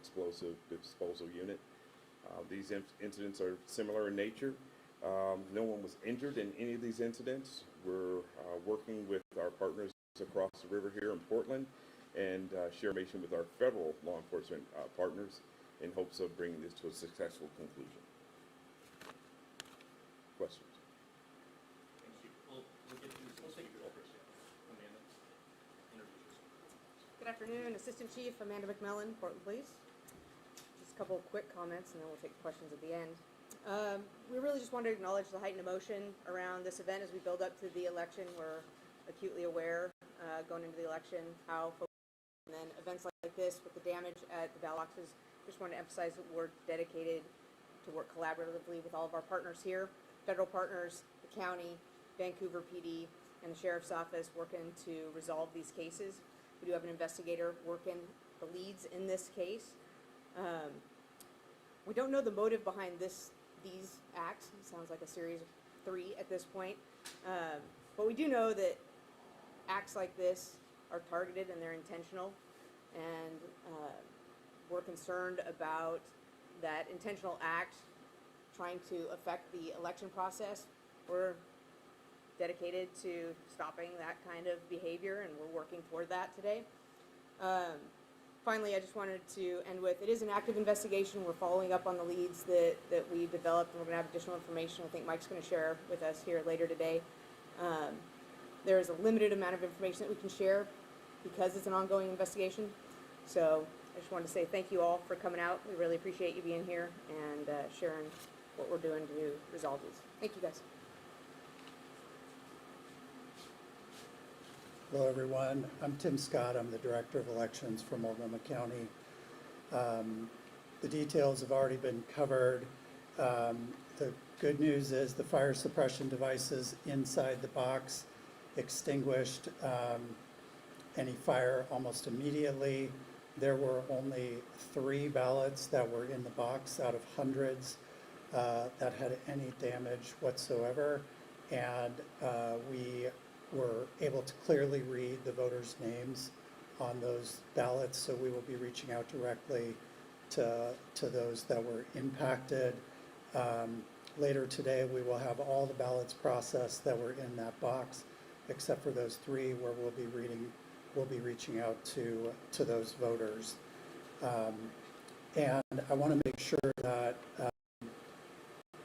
explosive disposal unit. These incidents are similar in nature. No one was injured in any of these incidents. We're working with our partners across the river here in Portland and share information with our federal law enforcement partners in hopes of bringing this to a successful conclusion. Questions? Thank you. We'll get through some speakers first. Amanda, introduce yourself. Good afternoon, Assistant Chief Amanda McMillan, Portland Police. Just a couple of quick comments and then we'll take questions at the end. We really just wanted to acknowledge the heightened emotion around this event as we build up to the election. We're acutely aware going into the election how folks, and then events like this with the damage at the ballot boxes. Just want to emphasize that we're dedicated to work collaboratively with all of our partners here, federal partners, the county, Vancouver PD, and the Sheriff's Office working to resolve these cases. We do have an investigator working the leads in this case. We don't know the motive behind these acts. It sounds like a series of 3 at this point. But we do know that acts like this are targeted and they're intentional. And we're concerned about that intentional act trying to affect the election process. We're dedicated to stopping that kind of behavior, and we're working toward that today. Finally, I just wanted to end with, it is an active investigation. We're following up on the leads that we developed, and we're going to have additional information I think Mike's going to share with us here later today. There is a limited amount of information that we can share because it's an ongoing investigation. So I just wanted to say thank you all for coming out. We really appreciate you being here and sharing what we're doing to resolve these. Thank you, guys. Hello, everyone. I'm Tim Scott. I'm the Director of Elections for Multnomah County. The details have already been covered. The good news is the fire suppression devices inside the box extinguished any fire almost immediately. There were only 3 ballots that were in the box out of hundreds that had any damage whatsoever, and we were able to clearly read the voters' names on those ballots, so we will be reaching out directly to those that were impacted. Later today, we will have all the ballots processed that were in that box, except for those 3 where we'll be reaching out to those voters. And I want to make sure that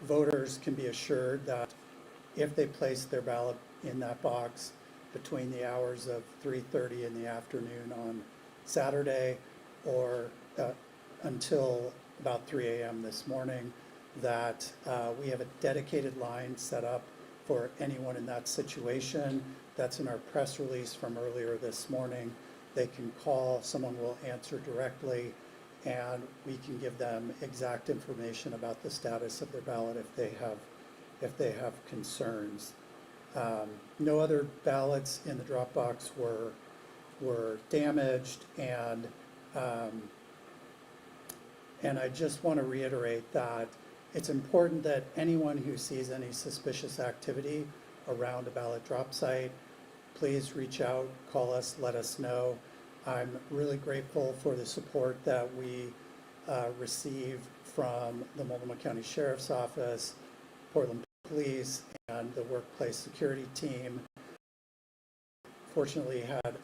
voters can be assured that if they place their ballot in that box between the hours of 3:30 in the afternoon on Saturday or until about 3 a.m. this morning, that we have a dedicated line set up for anyone in that situation. That's in our press release from earlier this morning. They can call, someone will answer directly, and we can give them exact information about the status of their ballot if they have concerns. No other ballots in the drop box were damaged, and I just want to reiterate that it's important that anyone who sees any suspicious activity around a ballot drop site, please reach out, call us, let us know. I'm really grateful for the support that we receive from the Multnomah County Sheriff's Office, Portland Police, and the workplace security team. Fortunately, had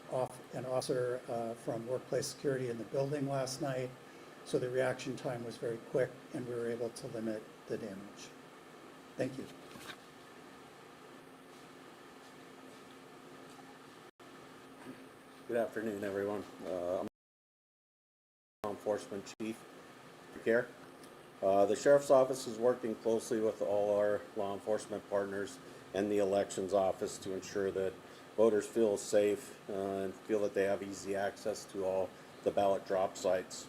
an officer from workplace security in the building last night, so the reaction time was very quick and we were able to limit the damage. Thank you. Good afternoon, everyone. I'm Law Enforcement Chief here. The Sheriff's Office is working closely with all our law enforcement partners and the Elections Office to ensure that voters feel safe and feel that they have easy access to all the ballot drop sites.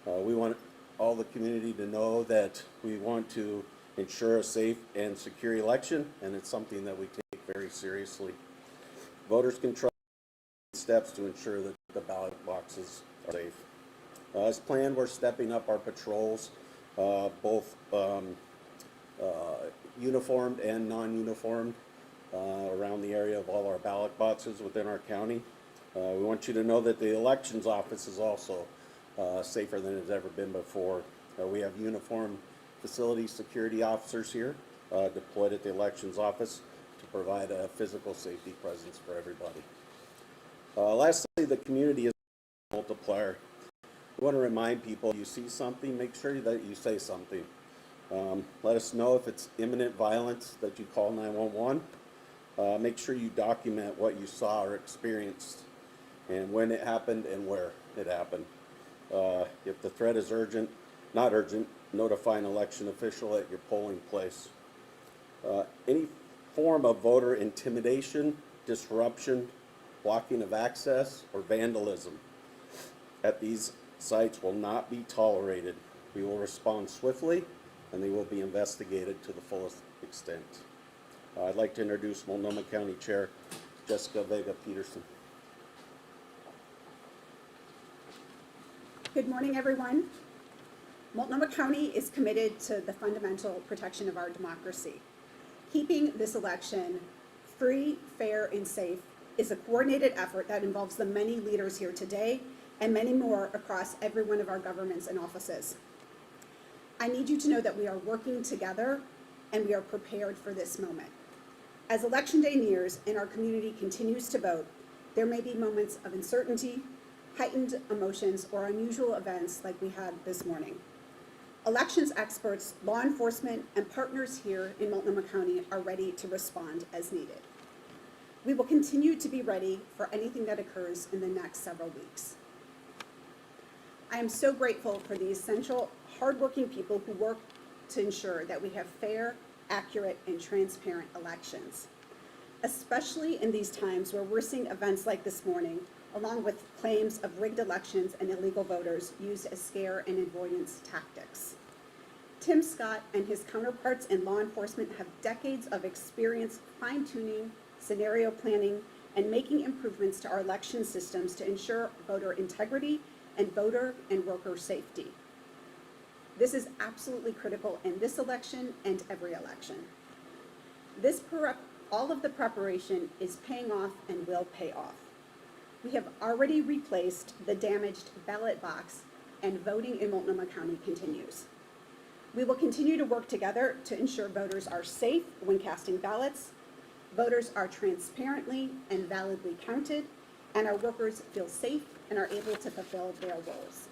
We want all the community to know that we want to ensure a safe and secure election, and it's something that we take very seriously. Voters can trust steps to ensure that the ballot boxes are safe. As planned, we're stepping up our patrols, both uniformed and non-uniformed, around the area of all our ballot boxes within our county. We want you to know that the Elections Office is also safer than it's ever been before. We have uniformed facility security officers here deployed at the elections office to provide a physical safety presence for everybody. Lastly, the community is a multiplier. I want to remind people, you see something, make sure that you say something. Let us know if it's imminent violence that you call 911. Make sure you document what you saw or experienced and when it happened and where it happened. If the threat is urgent, not urgent, notify an election official at your polling place. Any form of voter intimidation, disruption, blocking of access, or vandalism at these sites will not be tolerated. We will respond swiftly and they will be investigated to the fullest extent. I'd like to introduce Multnomah County Chair Jessica Vega Peterson. Good morning, everyone. Multnomah County is committed to the fundamental protection of our democracy. Keeping this election free, fair, and safe is a coordinated effort that involves the many leaders here today and many more across every one of our governments and offices. I need you to know that we are working together and we are prepared for this moment. As Election Day nears and our community continues to vote, there may be moments of uncertainty, heightened emotions, or unusual events like we had this morning. Elections experts, law enforcement, and partners here in Multnomah County are ready to respond as needed. We will continue to be ready for anything that occurs in the next several weeks. I am so grateful for the essential, hardworking people who work to ensure that we have fair, accurate, and transparent elections, especially in these times where we're seeing events like this morning, along with claims of rigged elections and illegal voters used as scare and avoidance tactics. Tim Scott and his counterparts in law enforcement have decades of experience fine-tuning, scenario planning, and making improvements to our election systems to ensure voter integrity and voter and worker safety. This is absolutely critical in this election and every election. All of the preparation is paying off and will pay off. We have already replaced the damaged ballot box, and voting in Multnomah County continues. We will continue to work together to ensure voters are safe when casting ballots, voters are transparently and validly counted, and our workers feel safe and are able to fulfill their roles.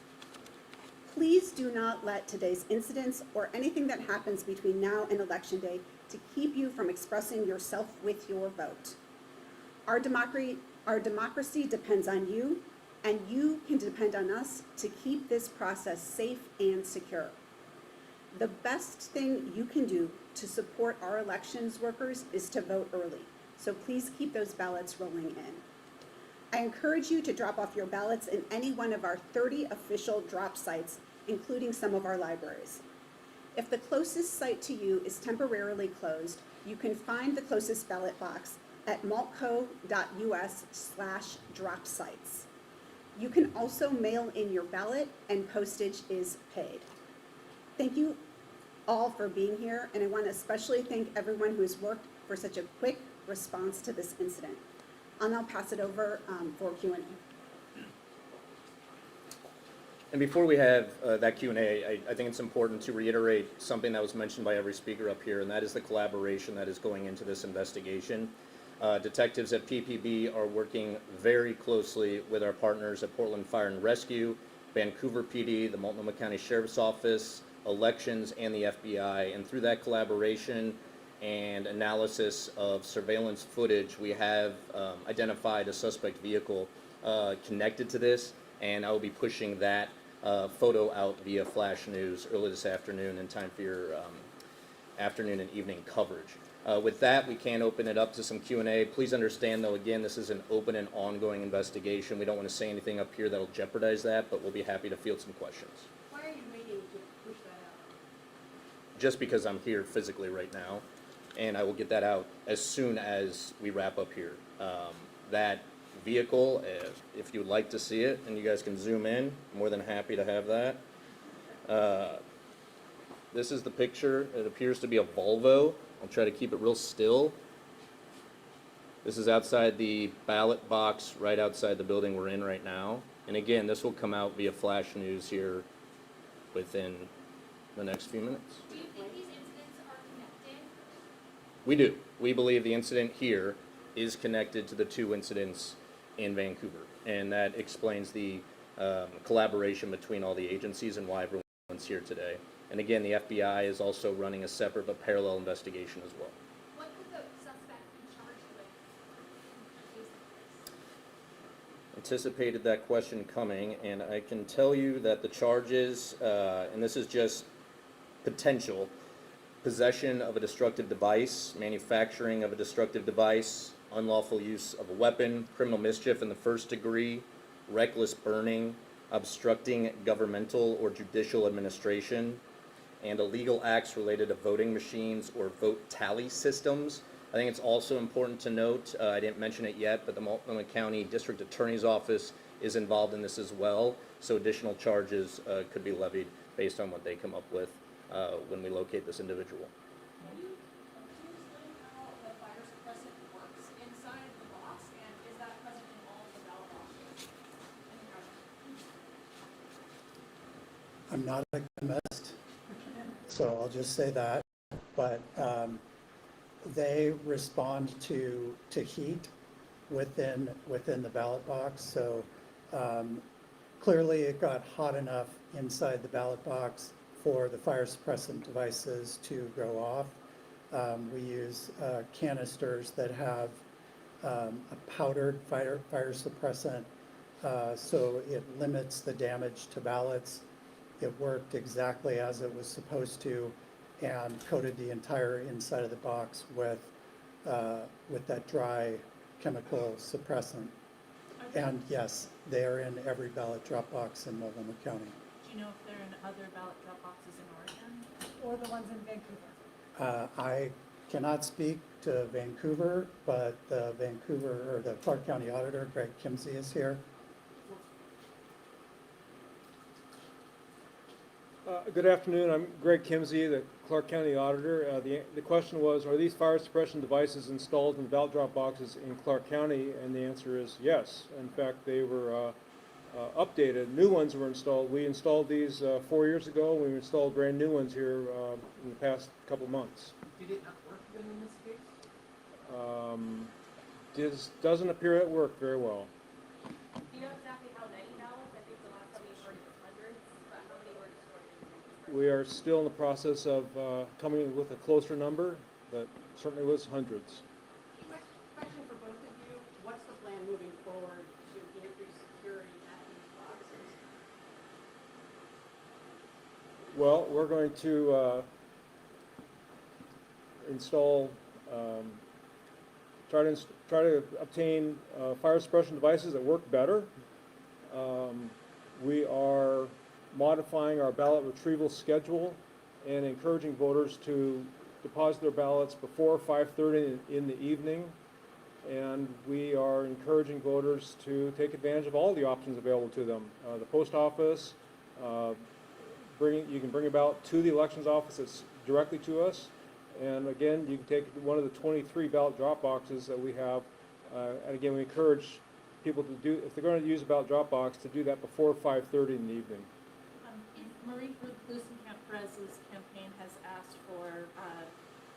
Please do not let today's incidents or anything that happens between now and Election Day to keep you from expressing yourself with your vote. Our democracy depends on you, and you can depend on us to keep this process safe and secure. The best thing you can do to support our elections workers is to vote early, so please keep those ballots rolling in. I encourage you to drop off your ballots in any one of our 30 official drop sites, including some of our libraries. If the closest site to you is temporarily closed, you can find the closest ballot box at maltco.us/drop sites. You can also mail in your ballot, and postage is paid. Thank you all for being here, and I want to especially thank everyone who has worked for such a quick response to this incident. I'll now pass it over for Q&A. And before we have that Q&A, I think it's important to reiterate something that was mentioned by every speaker up here, and that is the collaboration that is going into this investigation. Detectives at PPB are working very closely with our partners at Portland Fire and Rescue, Vancouver PD, the Multnomah County Sheriff's Office, Elections, and the FBI. And through that collaboration and analysis of surveillance footage, we have identified a suspect vehicle connected to this, and I will be pushing that photo out via flash news early this afternoon in time for your afternoon and evening coverage. With that, we can open it up to some Q&A. Please understand, though, again, this is an open and ongoing investigation. We don't want to say anything up here that'll jeopardize that, but we'll be happy to field some questions. Why are you waiting to push that out? Just because I'm here physically right now, and I will get that out as soon as we wrap up here. That vehicle, if you'd like to see it, and you guys can zoom in, more than happy to have that. This is the picture. It appears to be a Volvo. I'll try to keep it real still. This is outside the ballot box right outside the building we're in right now. And again, this will come out via flash news here within the next few minutes. Do you think these incidents are connected? We do. We believe the incident here is connected to the two incidents in Vancouver. And that explains the collaboration between all the agencies and why everyone's here today. And again, the FBI is also running a separate but parallel investigation as well. What could the suspect be charged with in a case like this? Anticipated that question coming, and I can tell you that the charges, and this is just potential, possession of a destructive device, manufacturing of a destructive device, unlawful use of a weapon, criminal mischief in the first degree, reckless burning, obstructing governmental or judicial administration, and illegal acts related to voting machines or vote tally systems. I think it's also important to note, I didn't mention it yet, but the Multnomah County District Attorney's Office is involved in this as well, so additional charges could be levied based on what they come up with when we locate this individual. Can you explain how the fire suppressant works inside the box, and is that present in all of the ballot boxes in the county? I'm not a chemist, so I'll just say that, but they respond to heat within the ballot box, so clearly it got hot enough inside the ballot box for the fire suppressant devices to go off. We use canisters that have a powdered fire suppressant, so it limits the damage to ballots. It worked exactly as it was supposed to and coated the entire inside of the box with that dry chemical suppressant. And yes, they are in every ballot drop box in Multnomah County. Do you know if they're in other ballot drop boxes in Oregon, or the ones in Vancouver? I cannot speak to Vancouver, but the Clark County Auditor, Greg Kimsey, is here. Good afternoon. I'm Greg Kimsey, the Clark County Auditor. The question was, are these fire suppression devices installed in the ballot drop boxes in Clark County? And the answer is yes. In fact, they were updated. New ones were installed. We installed these 4 years ago. We installed brand new ones here in the past couple months. Did it not work then in this case? This doesn't appear to work very well. Do you know exactly how many ballots? I think the last time we heard it was hundreds, but how many were destroyed? We are still in the process of coming with a closer number, but certainly was hundreds. Question for both of you. What's the plan moving forward to increase security at these boxes? Well, we're going to install, try to obtain fire suppression devices that work better. We are modifying our ballot retrieval schedule and encouraging voters to deposit their ballots before 5:30 in the evening. And we are encouraging voters to take advantage of all the options available to them. The post office, you can bring a ballot to the elections office that's directly to us. And again, you can take one of the 23 ballot drop boxes that we have. And again, we encourage people to do, if they're going to use a ballot drop box, to do that before 5:30 in the evening. Marie Glusenkamp Perez's campaign has asked for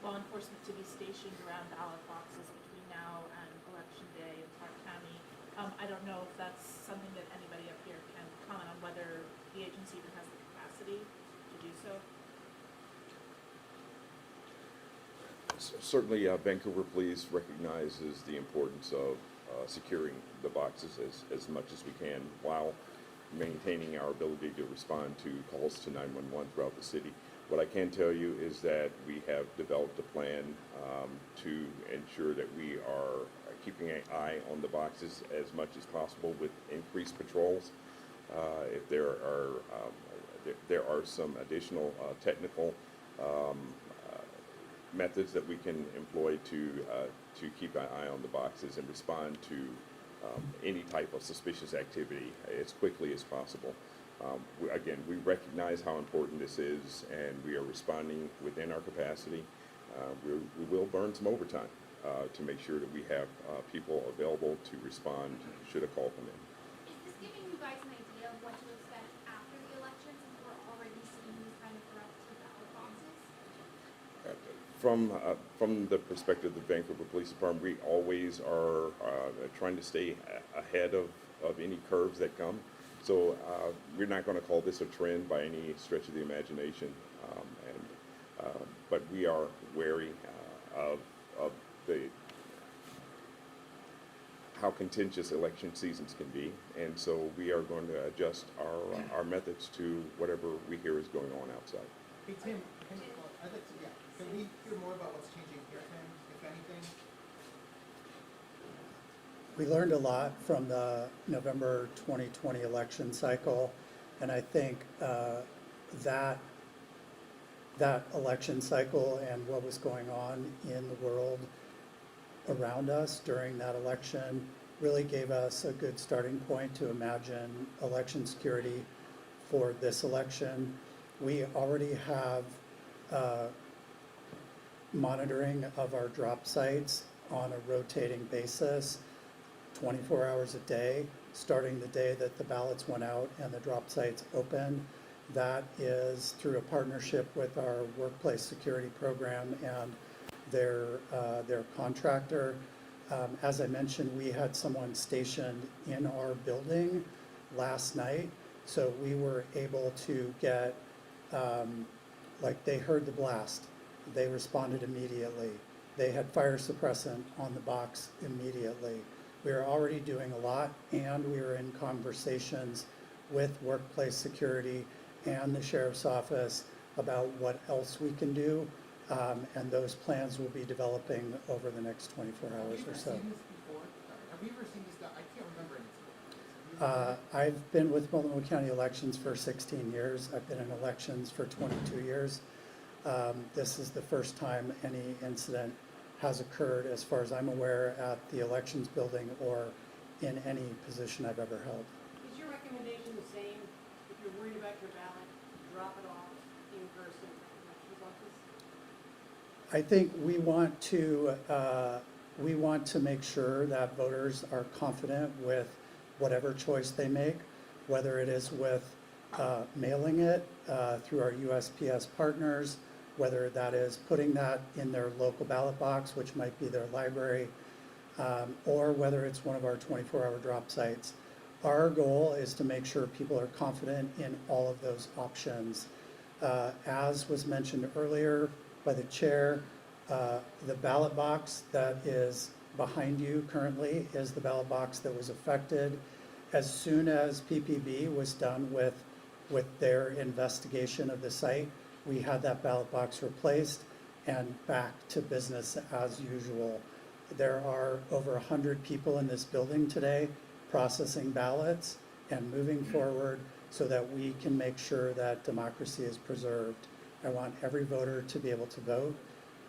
law enforcement to be stationed around ballot boxes between now and Election Day in Clark County. I don't know if that's something that anybody up here can comment on, whether the agency even has the capacity to do so. Certainly, Vancouver Police recognizes the importance of securing the boxes as much as we can while maintaining our ability to respond to calls to 911 throughout the city. What I can tell you is that we have developed a plan to ensure that we are keeping an eye on the boxes as much as possible with increased patrols. If there are some additional technical methods that we can employ to keep an eye on the boxes and respond to any type of suspicious activity as quickly as possible. Again, we recognize how important this is, and we are responding within our capacity. We will burn some overtime to make sure that we have people available to respond should a call come in. Is this giving you guys From the perspective of the Vancouver Police Department, we always are trying to stay ahead of any curves that come. So we're not going to call this a trend by any stretch of the imagination, but we are wary of the how contentious election seasons can be, and so we are going to adjust our methods to whatever we hear is going on outside. Hey Tim, I'd like to, can we hear more about what's changing here, Tim, if anything? We learned a lot from the November 2020 election cycle, and I think that election cycle and what was going on in the world around us during that election really gave us a good starting point to imagine election security for this election. We already have monitoring of our drop sites on a rotating basis, 24 hours a day, starting the day that the ballots went out and the drop sites open. That is through a partnership with our workplace security program and their contractor. As I mentioned, we had someone stationed in our building last night, so we were able to get, like they heard the blast, they responded immediately. They had fire suppressant on the box immediately. We are already doing a lot, and we are in conversations with workplace security and the sheriff's office about what else we can do. And those plans will be developing over the next 24 hours or so. Have you ever seen this before? Have we ever seen this done? I can't remember anything. I've been with Multnomah County Elections for 16 years. I've been in elections for 22 years. This is the first time any incident has occurred, as far as I'm aware, at the elections building or in any position I've ever held. Is your recommendation the same, if you're worried about your ballot, drop it off in person at the elections office? I think we want to make sure that voters are confident with whatever choice they make, whether it is with mailing it through our USPS partners, whether that is putting that in their local ballot box, which might be their library, or whether it's one of our 24-hour drop sites. Our goal is to make sure people are confident in all of those options. As was mentioned earlier by the chair, the ballot box that is behind you currently is the ballot box that was affected. As soon as PPB was done with their investigation of the site, we had that ballot box replaced and back to business as usual. There are over 100 people in this building today processing ballots and moving forward so that we can make sure that democracy is preserved. I want every voter to be able to vote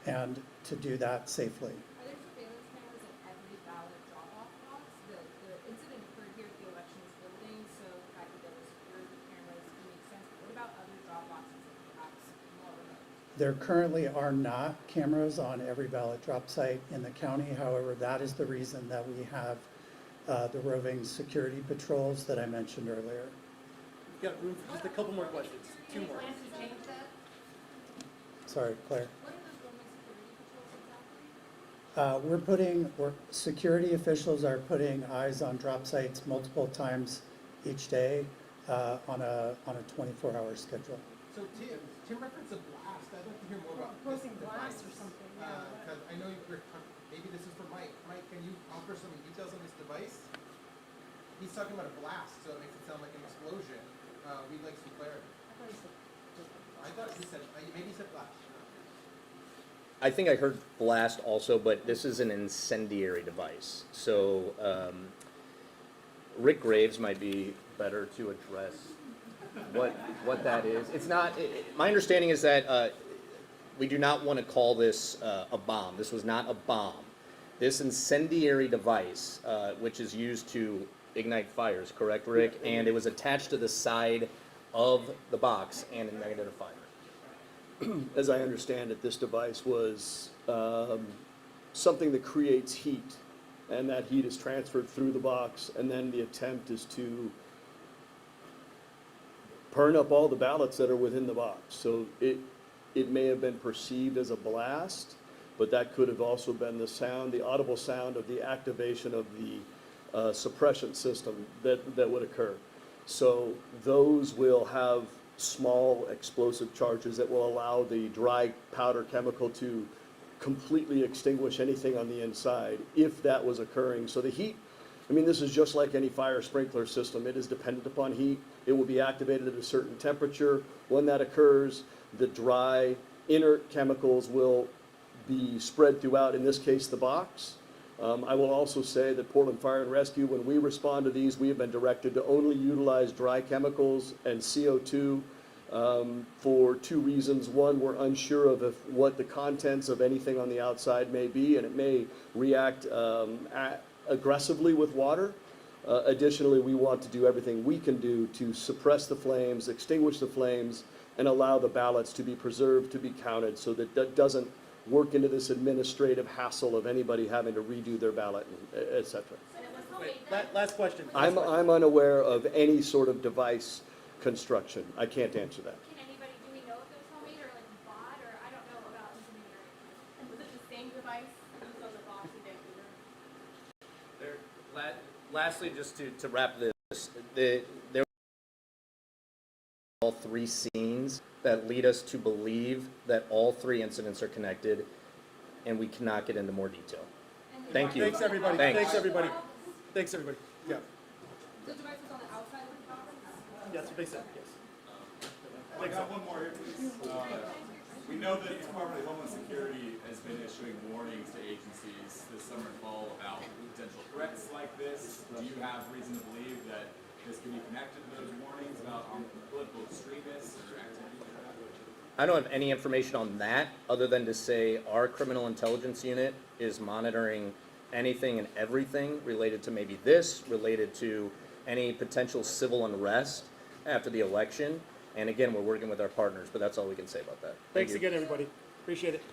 and to do that safely. Are there surveillance cameras in every ballot drop-off box? The incident occurred here at the elections building, so the fact that there were security cameras makes sense. But what about other drop boxes and perhaps more remote? There currently are not cameras on every ballot drop site in the county. However, that is the reason that we have the roving security patrols that I mentioned earlier. We've got room for just a couple more questions. Two more. Plans to change that? Sorry, Claire. What are those roaming security patrols exactly? Security officials are putting eyes on drop sites multiple times each day on a 24-hour schedule. So Tim referenced a blast. I'd like to hear more about Posting this blast or device. something, yeah. Because I know maybe this is for Mike. Mike, can you offer some details on this device? He's talking about a blast, so it makes it sound like an explosion. We'd like some clarity. I thought he said, maybe he said blast. I think I heard blast also, but this is an incendiary device. So Rick Graves might be better to address what that is. It's not, my understanding is that we do not want to call this a bomb. This was not a bomb. This incendiary device, which is used to ignite fires, correct, Rick? And it was attached to the side of the box and ignited a fire. As I understand it, this device was something that creates heat, and that heat is transferred through the box, and then the attempt is to burn up all the ballots that are within the box. So it may have been perceived as a blast, but that could have also been the sound, the audible sound of the activation of the suppression system that would occur. So those will have small explosive charges that will allow the dry powder chemical to completely extinguish anything on the inside if that was occurring. So the heat, I mean, this is just like any fire sprinkler system. It is dependent upon heat. It will be activated at a certain temperature. When that occurs, the dry, inert chemicals will be spread throughout, in this case, the box. I will also say that Portland Fire and Rescue, when we respond to these, we have been directed to only utilize dry chemicals and CO2 for two reasons. One, we're unsure of what the contents of anything on the outside may be, and it may react aggressively with water. Additionally, we want to do everything we can do to suppress the flames, extinguish the flames, and allow the ballots to be preserved, to be counted, so that that doesn't work into this administrative hassle of anybody having to redo their ballot, et cetera. Last question. I'm unaware of any sort of device construction. I can't answer that. Can anybody, do we know if it was homemade or like bought, or I don't know about incendiary? And was it the same device used on the box in Vancouver? Lastly, just to wrap this, there are all three scenes that lead us to believe that all three incidents are connected, and we cannot get into more detail. Thank you. Thanks, everybody. Thanks. Thanks, everybody. Thanks, everybody. Yeah. The device was on the outside of the box? That's what they said, yes. I got one more here, please. We know that the Department of Homeland Security has been issuing warnings to agencies this summer and fall about potential threats like this. Do you have reason to believe that this can be connected to those warnings about political extremists or activity like that? I don't have any information on that other than to say our criminal intelligence unit is monitoring anything and everything related to maybe this, related to any potential civil unrest after the election. And again, we're working with our partners, but that's all we can say about that. Thanks again, everybody. Appreciate it.